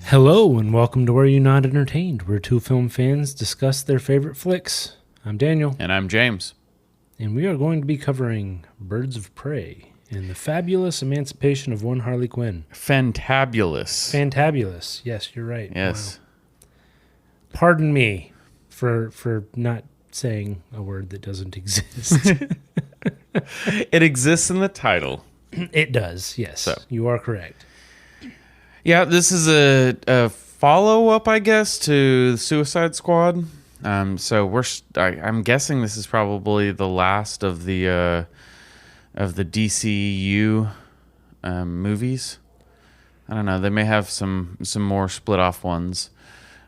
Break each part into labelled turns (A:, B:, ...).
A: Hello and welcome to Where You Not Entertained, where two film fans discuss their favorite flicks. I'm Daniel,
B: And I'm James.
A: and we are going to be covering Birds of Prey and the fabulous emancipation of one Harley Quinn.
B: Fantabulous.
A: Fantabulous. Yes, you're right.
B: Yes.
A: Wow. Pardon me for not saying a word that doesn't exist.
B: It exists in the title.
A: It does, yes.
B: So.
A: You are correct.
B: Yeah, this is a follow-up, I guess, to Suicide Squad. So I'm guessing this is probably the last of the DCU movies. I don't know. They may have some more split-off ones.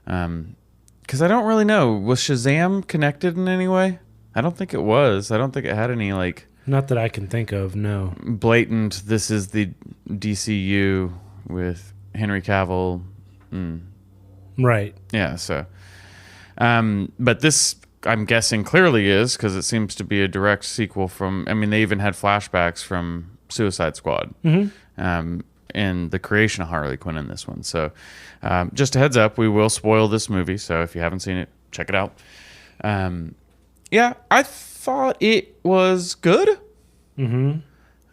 B: Because I don't really know. Was Shazam connected in any way? I don't think it was. I don't think it had any,
A: Not that I can think of, no.
B: blatant, this is the DCU with Henry Cavill.
A: Right.
B: Yeah, so. But this, I'm guessing, clearly is, because it seems to be a direct sequel from, they even had flashbacks from Suicide Squad.
A: Mm-hmm.
B: And the creation of Harley Quinn in this one. So, just a heads up, we will spoil this movie, so if you haven't seen it, check it out. Yeah, I thought it was good.
A: Mm-hmm.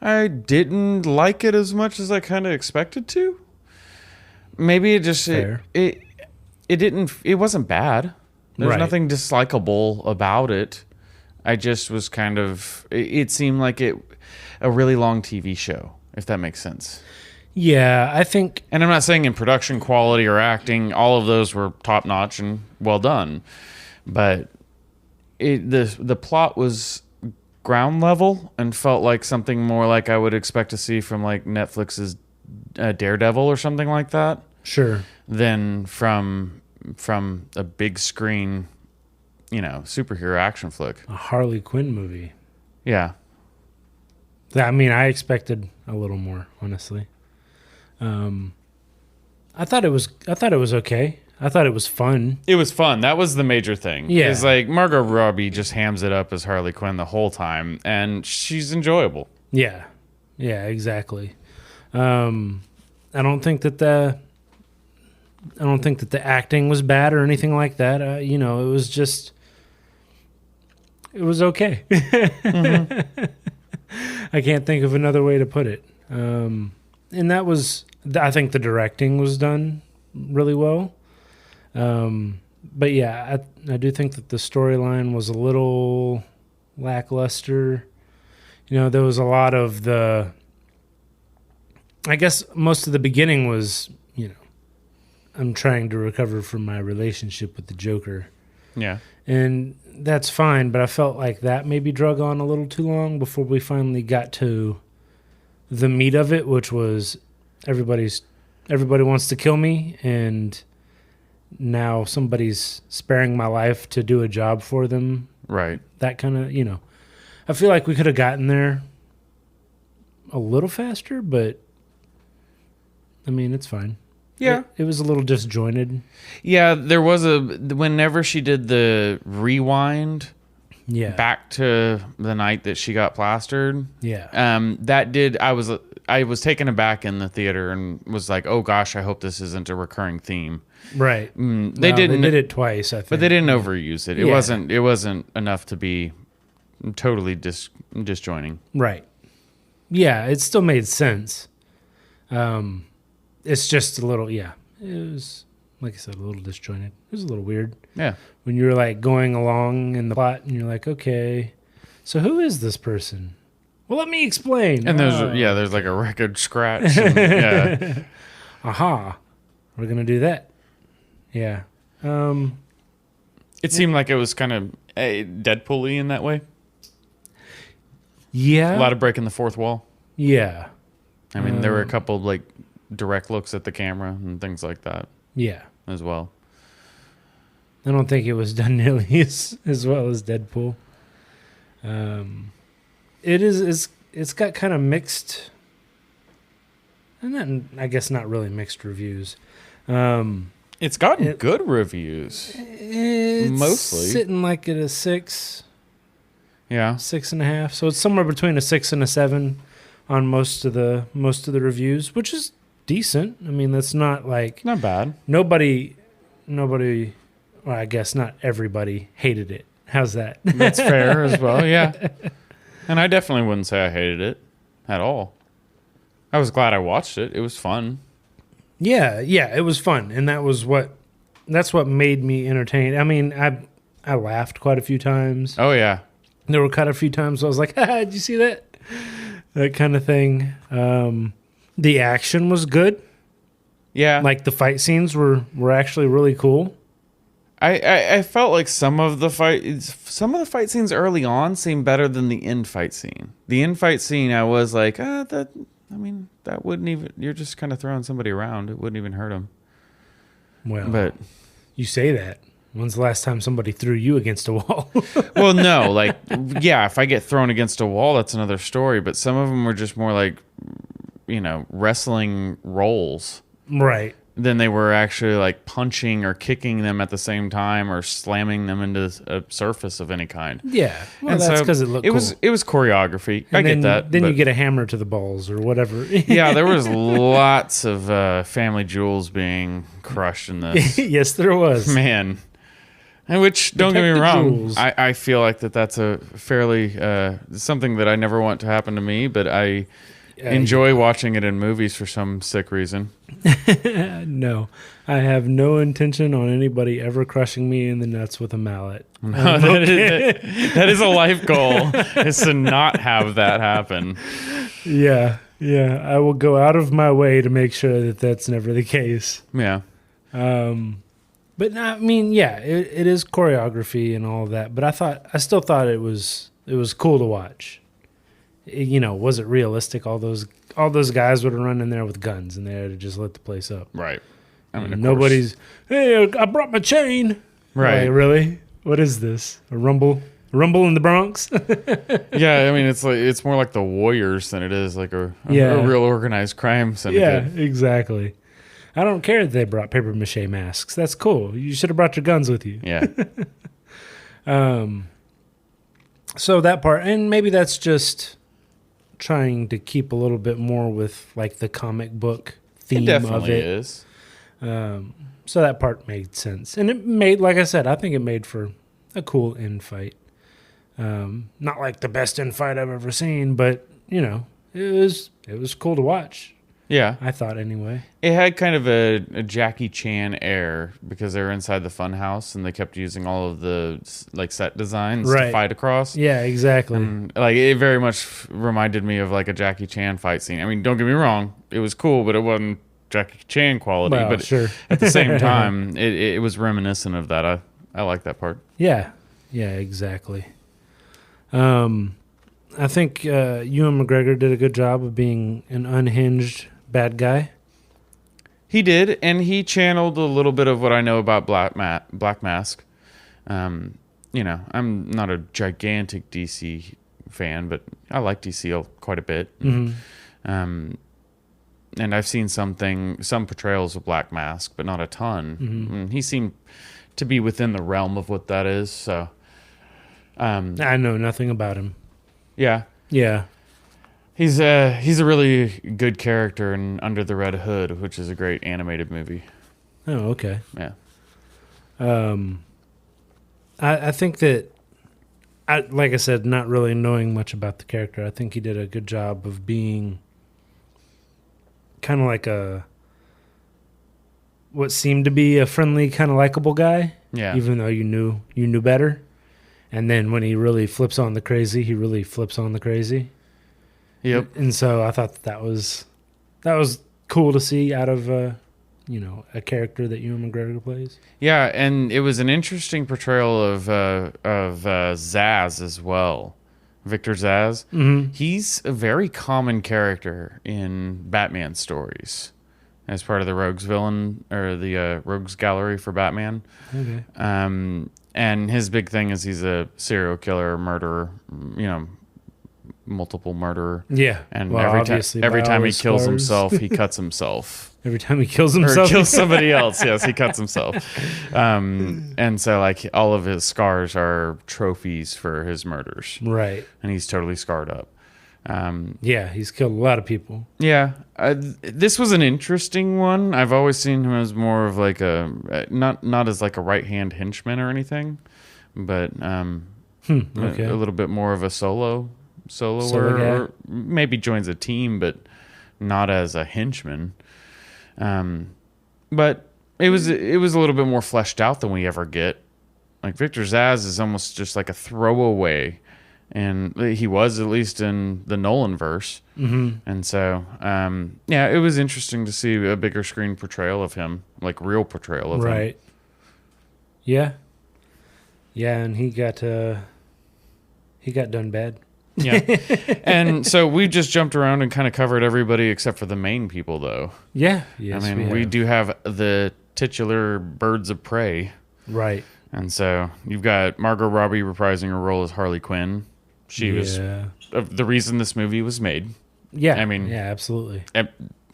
B: I didn't like it as much as I kind of expected to. Maybe it just it didn't. It wasn't bad. There's
A: Right.
B: nothing dislikable about it. I just was kind of. It seemed like a really long TV show, if that makes sense.
A: Yeah, I think...
B: And I'm not saying in production quality or acting, all of those were top notch and well done, but the plot was ground level and felt like something more like I would expect to see from like Netflix's Daredevil or something like that.
A: Sure.
B: Than from a big screen, superhero action flick.
A: A Harley Quinn movie.
B: Yeah.
A: I mean, I expected a little more, honestly. I thought it was okay. I thought it was fun.
B: It was fun. That was the major thing.
A: Yeah.
B: It's like Margot Robbie just hams it up as Harley Quinn the whole time, and she's enjoyable.
A: Yeah. Yeah, exactly. I don't think that the acting was bad or anything like that. It was okay.
B: Mm-hmm.
A: I can't think of another way to put it. And I think the directing was done really well. But yeah, I do think that the storyline was a little lackluster. There was a lot of I guess most of the beginning was, I'm trying to recover from my relationship with the Joker.
B: Yeah.
A: And that's fine, but I felt like that maybe drug on a little too long before we finally got to the meat of it, which was everybody wants to kill me, and now somebody's sparing my life to do a job for them.
B: Right.
A: That kind of, I feel like we could have gotten there a little faster, but I mean, it's fine.
B: Yeah.
A: It was a little disjointed.
B: Yeah, there was whenever she did the rewind back to the night that she got plastered.
A: Yeah.
B: I was taken aback in the theater and was like, oh gosh, I hope this isn't a recurring theme.
A: Right.
B: They did
A: it twice, I think.
B: But they didn't overuse it. It wasn't enough to be totally disjoining.
A: Right. Yeah, it still made sense. It's just a little, it was, like I said, a little disjointed. It was a little weird.
B: Yeah.
A: When you're like going along in the plot and you're like, okay, so who is this person? Well, let me explain.
B: And there's like a record scratch. And, yeah.
A: Aha. We're going to do that. Yeah.
B: It seemed like it was kind of Deadpool-y in that way.
A: Yeah.
B: A lot of breaking the fourth wall.
A: Yeah.
B: There were a couple like direct looks at the camera and things like that.
A: Yeah.
B: As well.
A: I don't think it was done nearly as well as Deadpool. It's got kind of mixed, and then I guess not really mixed reviews.
B: It's gotten good reviews.
A: It's
B: mostly
A: sitting like at a 6.
B: Yeah.
A: 6.5. So it's somewhere between a 6 and a 7 on most of the reviews, which is decent. I mean, that's not like
B: Not bad.
A: nobody. Well, I guess not everybody hated it. How's that?
B: That's fair as well. Yeah. And I definitely wouldn't say I hated it at all. I was glad I watched it. It was fun.
A: Yeah, it was fun, and that's what made me entertained. I mean, I laughed quite a few times.
B: Oh yeah.
A: There were quite a few times I was like, did you see that? That kind of thing. The action was good.
B: Yeah.
A: Like the fight scenes were actually really cool.
B: I felt like some of the fight scenes early on seemed better than the end fight scene. The end fight scene, I was like, that wouldn't even. You're just kind of throwing somebody around. It wouldn't even hurt them.
A: Well,
B: but
A: you say that. When's the last time somebody threw you against a wall?
B: well, no, like, yeah, if I get thrown against a wall, that's another story. But some of them were just more like, wrestling rolls.
A: Right.
B: Than they were actually like punching or kicking them at the same time or slamming them into a surface of any kind.
A: Yeah. Well, that's because it looked cool.
B: It was choreography.
A: And
B: I get that.
A: Then you get a hammer to the balls or whatever.
B: Yeah, there was lots of family jewels being crushed in this.
A: Yes, there was.
B: Man. And which, don't get me wrong, I feel like that's a fairly, something that I never want to happen to me, but I enjoy watching it in movies for some sick reason.
A: No, I have no intention on anybody ever crushing me in the nuts with a mallet.
B: No, that is a life goal, is to not have that happen.
A: Yeah, I will go out of my way to make sure that that's never the case.
B: Yeah.
A: But I mean, yeah, it is choreography and all of that. But I still thought it was cool to watch. Was it realistic? All those guys would have run in there with guns and they had to just lit the place up.
B: Right. I mean,
A: nobody's. Hey, I brought my chain.
B: Right.
A: Like, really? What is this? A rumble? Rumble in the Bronx?
B: Yeah, I mean, it's more like the Warriors than it is like a real organized crime syndicate.
A: Yeah, exactly. I don't care that they brought paper mache masks. That's cool. You should have brought your guns with you.
B: Yeah.
A: So that part, and maybe that's just trying to keep a little bit more with like the comic book theme of it.
B: Is.
A: So that part made sense, and it made, like I said, I think it made for a cool end fight. Not like the best end fight I've ever seen, but it was cool to watch.
B: Yeah,
A: I thought anyway.
B: It had kind of a Jackie Chan air because they were inside the fun house and they kept using all of the like set designs to fight across.
A: Yeah, exactly.
B: Like it very much reminded me of like a Jackie Chan fight scene. I mean, don't get me wrong, it was cool, but it wasn't Jackie Chan quality.
A: Well,
B: but
A: sure.
B: At the same time, it was reminiscent of that. I like that part.
A: Yeah, exactly. I think Ewan McGregor did a good job of being an unhinged bad guy.
B: He did, and he channeled a little bit of what I know about Black Mask. I'm not a gigantic DC fan, but I like DC quite a bit.
A: Mm-hmm.
B: And I've seen some portrayals of Black Mask, but not a ton.
A: Mm-hmm.
B: He seemed to be within the realm of what that is. So,
A: I know nothing about him.
B: Yeah. He's a really good character in Under the Red Hood, which is a great animated movie.
A: Oh, okay.
B: Yeah.
A: I think that, like I said, not really knowing much about the character, I think he did a good job of being kind of like what seemed to be a friendly, kind of likable guy.
B: Yeah.
A: Even though you knew better. And then when he really flips on the crazy, he really flips on the crazy.
B: Yep.
A: And so I thought that was cool to see out of a character that Ewan McGregor plays.
B: Yeah, and it was an interesting portrayal of Zsasz as well, Victor Zsasz.
A: Mm-hmm.
B: He's a very common character in Batman stories, as part of the Rogues villain or the Rogues Gallery for Batman.
A: Okay.
B: And his big thing is he's a serial killer, murderer, multiple murderer.
A: Yeah.
B: And every time he kills himself, he cuts himself.
A: Every time he kills himself?
B: Or kills somebody else, yes, he cuts himself. And so, like, all of his scars are trophies for his murders.
A: Right.
B: And he's totally scarred up.
A: Yeah, he's killed a lot of people.
B: Yeah, this was an interesting one. I've always seen him as more of like not as like a right hand henchman or anything, but
A: Okay.
B: a little bit more of a soloer,
A: guy.
B: or maybe joins a team, but not as a henchman. But it was a little bit more fleshed out than we ever get. Like Victor Zsasz is almost just like a throwaway. And he was, at least in the Nolan verse.
A: Mm-hmm.
B: And so, yeah, it was interesting to see a bigger screen portrayal of him, like real portrayal of him.
A: Right. Yeah. Yeah, and he got done bad.
B: Yeah. And so we just jumped around and kind of covered everybody except for the main people, though.
A: Yeah. Yes,
B: I mean, we do have the titular birds of prey.
A: Right.
B: And so you've got Margot Robbie reprising her role as Harley Quinn. She was the reason this movie was made.
A: Yeah.
B: I mean,
A: yeah, absolutely.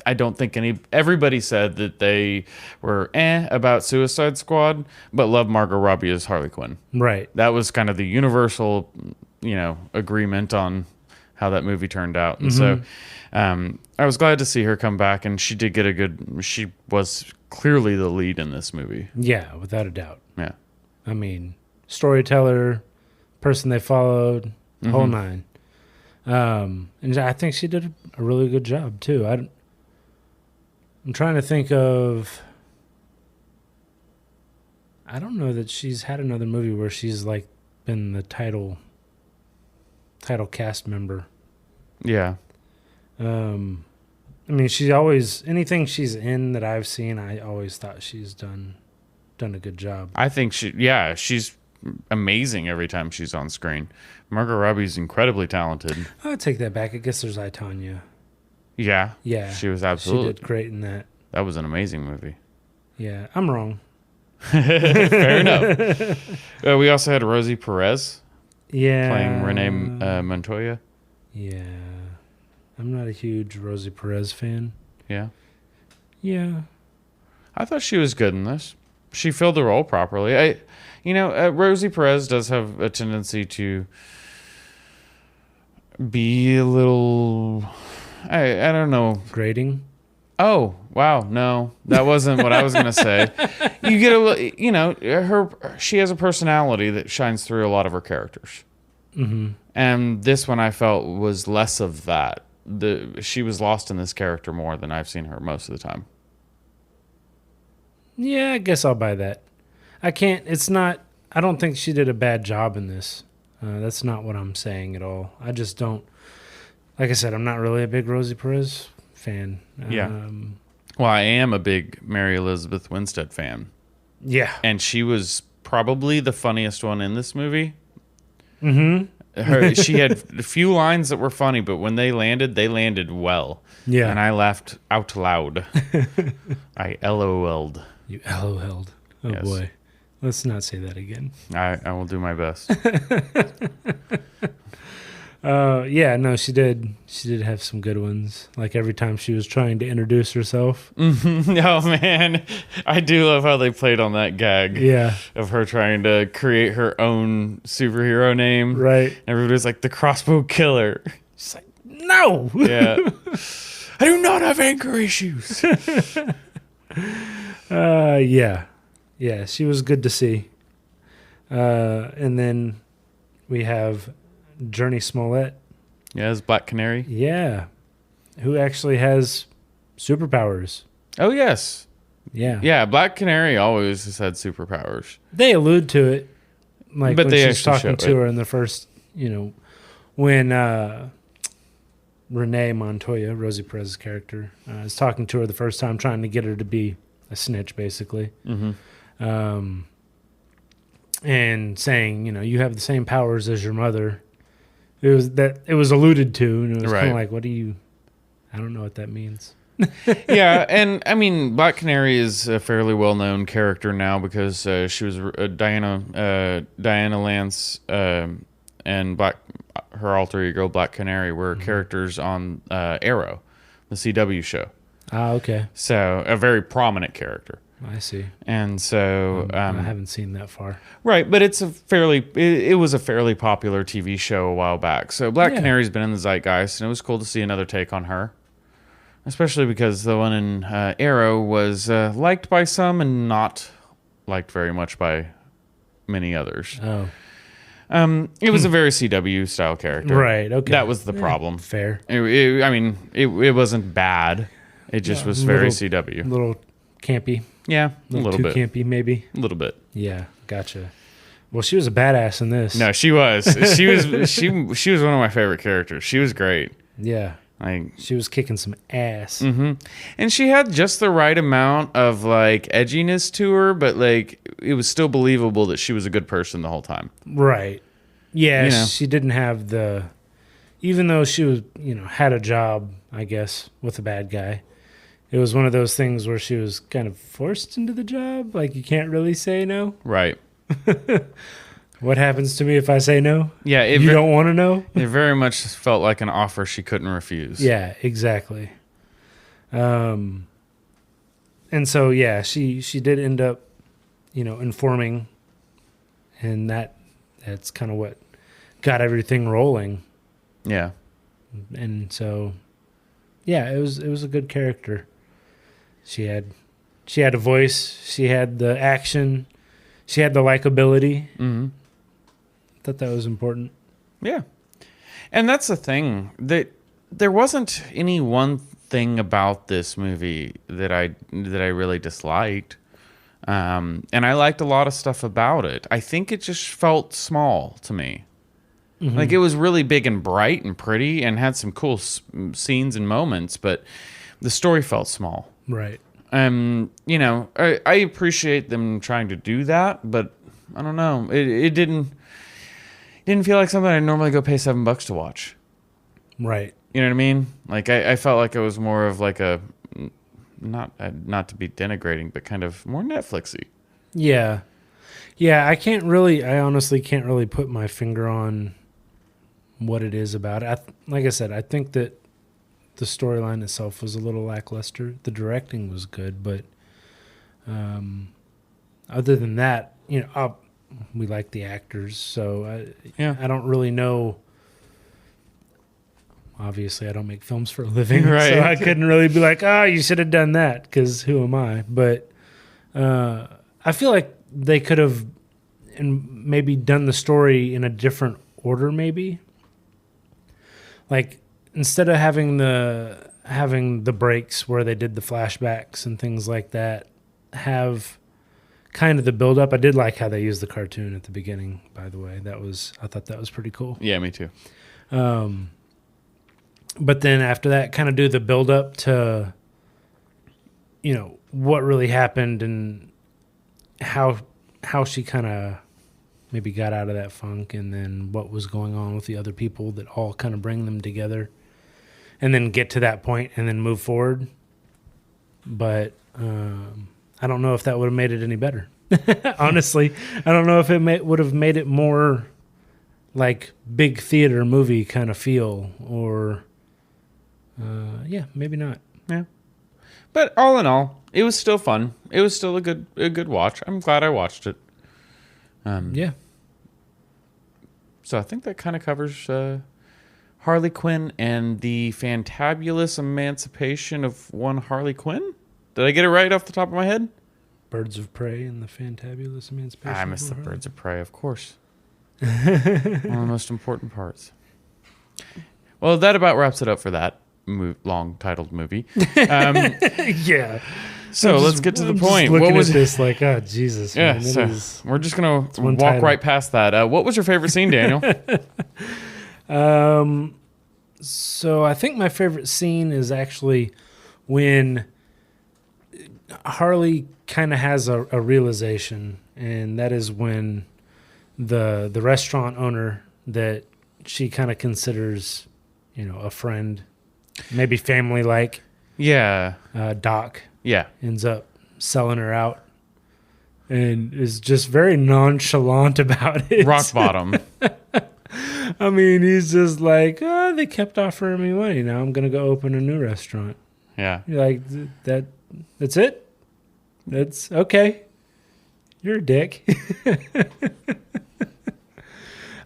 B: I don't think everybody said that they were about Suicide Squad, but loved Margot Robbie as Harley Quinn.
A: Right.
B: That was kind of the universal, agreement on how that movie turned out. And so I was glad to see her come back, and she did get she was clearly the lead in this movie.
A: Yeah, without a doubt.
B: Yeah.
A: I mean, storyteller, person they followed, whole nine. And I think she did a really good job too. I'm trying to think of. I don't know that she's had another movie where she's like been the title cast member.
B: Yeah.
A: I mean, she always anything she's in that I've seen, I always thought she's done a good job.
B: I think she's amazing every time she's on screen. Margot Robbie's incredibly talented.
A: I'll take that back. I guess there's I, Tonya.
B: Yeah.
A: Yeah.
B: She was absolutely.
A: She did great in that.
B: That was an amazing movie.
A: Yeah. I'm wrong.
B: Fair enough. We also had Rosie Perez.
A: Yeah.
B: Playing Renee Montoya.
A: Yeah. I'm not a huge Rosie Perez fan.
B: Yeah.
A: Yeah.
B: I thought she was good in this. She filled the role properly. Rosie Perez does have a tendency to be a little, I don't know.
A: Grating?
B: Oh, wow. No, that wasn't what I was going to say. You get she has a personality that shines through a lot of her characters.
A: Mm-hmm.
B: And this one I felt was less of that. She was lost in this character more than I've seen her most of the time.
A: Yeah, I guess I'll buy that. I don't think she did a bad job in this. That's not what I'm saying at all. I just don't, like I said, I'm not really a big Rosie Perez fan.
B: Yeah. Well, I am a big Mary Elizabeth Winstead fan.
A: Yeah.
B: And she was probably the funniest one in this movie.
A: Mm-hmm.
B: She had a few lines that were funny, but when they landed well.
A: Yeah.
B: And I laughed out loud. I LOL'd.
A: You LOL'd. Oh, yes. Boy. Let's not say that again.
B: I will do my best.
A: Yeah, no, she did. She did have some good ones. Like every time she was trying to introduce herself.
B: Mm-hmm. Oh, man. I do love how they played on that gag.
A: Yeah.
B: Of her trying to create her own superhero name.
A: Right.
B: Everybody's like, the crossbow killer.
A: She's like, no.
B: Yeah. I do not have anger issues.
A: Yeah. Yeah, she was good to see. And then we have Journey Smollett.
B: Yeah, it's Black Canary.
A: Yeah. Who actually has superpowers.
B: Oh, yes.
A: Yeah.
B: Yeah, Black Canary always has had superpowers.
A: They allude to it. Like
B: but
A: when
B: they
A: she's talking to her in the first, when Renee Montoya, Rosie Perez's character, is talking to her the first time, trying to get her to be a snitch, basically.
B: Mm-hmm.
A: And saying, you have the same powers as your mother. It was alluded to, and it was kind of like, I don't know what that means.
B: Yeah, and I mean, Black Canary is a fairly well-known character now because she was Diana Lance and her alter ego Black Canary were characters on Arrow, the CW show.
A: Ah, okay.
B: So a very prominent character.
A: I see.
B: And so
A: I haven't seen that far.
B: right, but it's it was a fairly popular TV show a while back. So Black Canary's been in the zeitgeist, and it was cool to see another take on her, especially because the one in Arrow was liked by some and not liked very much by many others.
A: Oh.
B: It was a very CW style character.
A: Right, okay.
B: That was the problem.
A: Fair.
B: It wasn't bad. It just was very CW.
A: A little campy.
B: Yeah, a little
A: too
B: bit.
A: Campy, maybe.
B: A little bit.
A: Yeah, gotcha. Well, she was a badass in this.
B: No, she was. She was one of my favorite characters. She was great.
A: Yeah.
B: Like,
A: she was kicking some ass.
B: Mm-hmm. And she had just the right amount of like edginess to her, but like it was still believable that she was a good person the whole time.
A: Right. Yeah,
B: You know.
A: she didn't have the, even though she was, had a job, I guess, with a bad guy. It was one of those things where she was kind of forced into the job. Like, you can't really say no.
B: Right.
A: What happens to me if I say no?
B: Yeah.
A: You don't want to know?
B: It very much felt like an offer she couldn't refuse.
A: Yeah, exactly. And so, yeah, she did end up, informing. And that's kind of what got everything rolling.
B: Yeah.
A: And so, yeah, it was a good character. She had a voice. She had the action. She had the likability.
B: Mm-hmm.
A: Thought that was important.
B: Yeah. And that's the thing, that there wasn't any one thing about this movie that I really disliked. And I liked a lot of stuff about it. I think it just felt small to me. Mm-hmm. Like, it was really big and bright and pretty and had some cool scenes and moments, but the story felt small.
A: Right.
B: I appreciate them trying to do that, but I don't know. It didn't feel like something I'd normally go pay $7 to watch.
A: Right.
B: You know what I mean? Like, I felt like it was more of like a, not to be denigrating, but kind of more Netflixy.
A: Yeah. Yeah, I honestly can't really put my finger on what it is about it. Like I said, I think that the storyline itself was a little lackluster. The directing was good, but other than that, we like the actors, so I don't really know. Obviously, I don't make films for a living,
B: right.
A: So I couldn't really be like, you should have done that, because who am I? But I feel like they could have maybe done the story in a different order, maybe. Like, instead of having the breaks where they did the flashbacks and things like that, have kind of the build up. I did like how they used the cartoon at the beginning, by the way. I thought that was pretty cool.
B: Yeah, me too.
A: But then after that, kind of do the build up to, what really happened and how she kind of maybe got out of that funk, and then what was going on with the other people that all kind of bring them together, and then get to that point and then move forward. But I don't know if that would have made it any better. Honestly, I don't know if it would have made it more like big theater movie kind of feel, or maybe not.
B: Yeah. But all in all, it was still fun. It was still a good watch. I'm glad I watched it.
A: Yeah.
B: So I think that kind of covers Harley Quinn and the Fantabulous Emancipation of one Harley Quinn. Did I get it right off the top of my head?
A: Birds of Prey and the Fantabulous Emancipation.
B: I missed the Birds of Prey, of course. One of the most important parts. Well, that about wraps it up for that long-titled movie.
A: Yeah.
B: So let's get to the point.
A: What was this like? Oh, Jesus.
B: Yeah,
A: Man,
B: so we're just going to walk right past that. What was your favorite scene, Daniel?
A: So I think my favorite scene is actually when Harley kind of has a realization, and that is when the restaurant owner that she kind of considers, a friend, maybe family-like.
B: Yeah.
A: Doc.
B: Yeah.
A: Ends up selling her out and is just very nonchalant about it.
B: Rock bottom.
A: I mean, he's just like, they kept offering me money. Now I'm going to go open a new restaurant.
B: Yeah.
A: You're like, that's it? That's okay. You're a dick.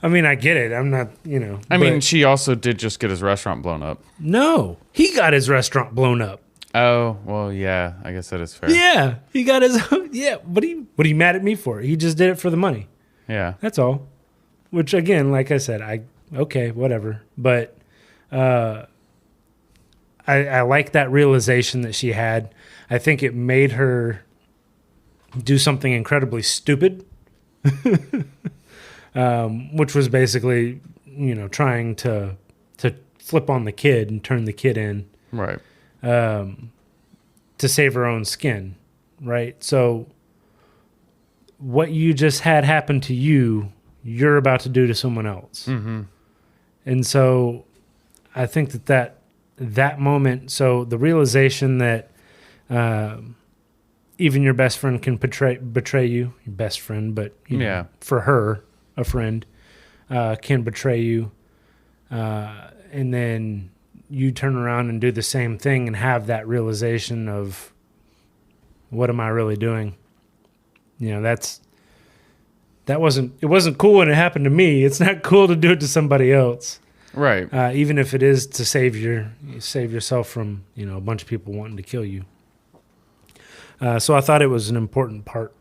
A: I mean, I get it. I'm not,
B: I mean, she also did just get his restaurant blown up.
A: No, he got his restaurant blown up.
B: Oh, well, yeah. I guess that is fair.
A: Yeah, he got his. Yeah, what are you mad at me for? He just did it for the money.
B: Yeah.
A: That's all. Which, again, like I said, okay, whatever. But I like that realization that she had. I think it made her do something incredibly stupid. Which was basically, trying to flip on the kid and turn the kid in,
B: Right.
A: To save her own skin, right? So what you just had happen to you, you're about to do to someone else.
B: Mm-hmm.
A: And so I think that moment, so the realization that even your best friend can betray you, your best friend, but for her, a friend, can betray you, and then you turn around and do the same thing and have that realization of, what am I really doing? It wasn't cool when it happened to me. It's not cool to do it to somebody else,
B: Right.
A: even if it is to save yourself from a bunch of people wanting to kill you. So I thought it was an important part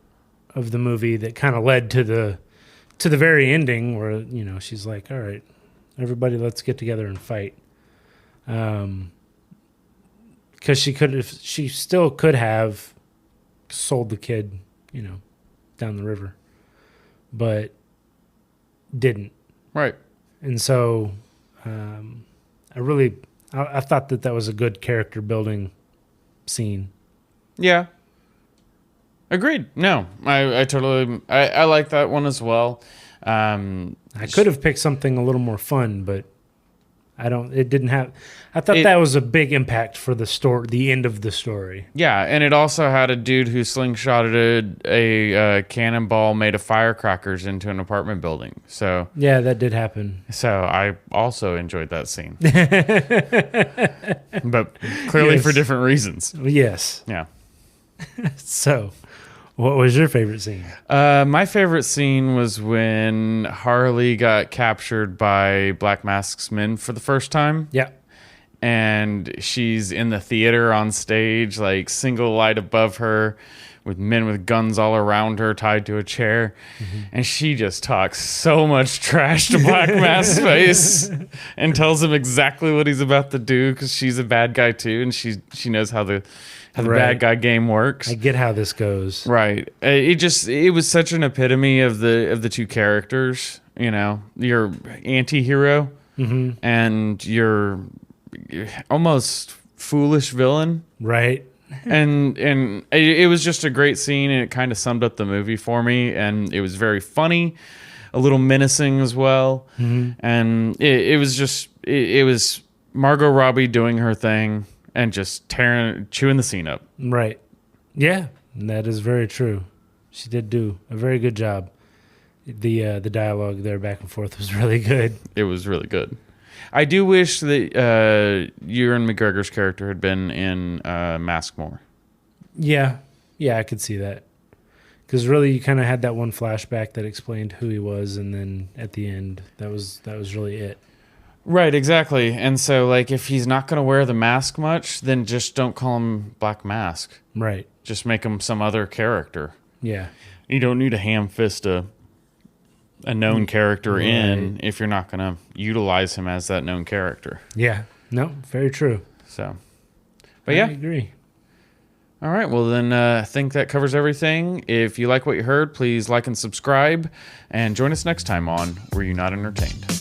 A: of the movie that kind of led to the very ending where, she's like, all right, everybody, let's get together and fight. Because she still could have sold the kid, down the river, but didn't.
B: Right.
A: And so I thought that was a good character building scene.
B: Yeah. Agreed. No, I totally, I like that one as well.
A: I could have picked something a little more fun, but I thought that was a big impact for the story, the end of the story.
B: Yeah, and it also had a dude who slingshotted a cannonball made of firecrackers into an apartment building. So
A: yeah, that did happen.
B: So I also enjoyed that scene, but clearly for different reasons.
A: Yes.
B: Yeah.
A: So, what was your favorite scene?
B: My favorite scene was when Harley got captured by Black Mask's men for the first time.
A: Yeah.
B: And she's in the theater on stage, like single light above her, with men with guns all around her tied to a chair. Mm-hmm. And she just talks so much trash to Black Mask's face and tells him exactly what he's about to do, because she's a bad guy too, and she knows how the bad guy game works.
A: I get how this goes.
B: Right. It was such an epitome of the two characters, your anti-hero and your almost foolish villain.
A: Right.
B: and it was just a great scene, and it kind of summed up the movie for me, and it was very funny, a little menacing as well. Mm-hmm. And it was Margot Robbie doing her thing and just chewing the scene up.
A: Right. Yeah, that is very true. She did do a very good job. The dialogue there back and forth was really good.
B: It was really good. I do wish that Ewan McGregor's character had been in Mask more. Yeah,
A: I could see that. Because really, you kind of had that one flashback that explained who he was, and then at the end, that was really it.
B: Right, exactly. And so, like, if he's not going to wear the mask much, then just don't call him Black Mask.
A: Right.
B: Just make him some other character.
A: Yeah.
B: You don't need to ham fist a known character in if you're not going to utilize him as that known character.
A: Yeah. No, very true.
B: So, but yeah.
A: I agree.
B: All right. Well, then I think that covers everything. If you like what you heard, please like and subscribe, and join us next time on Were You Not Entertained?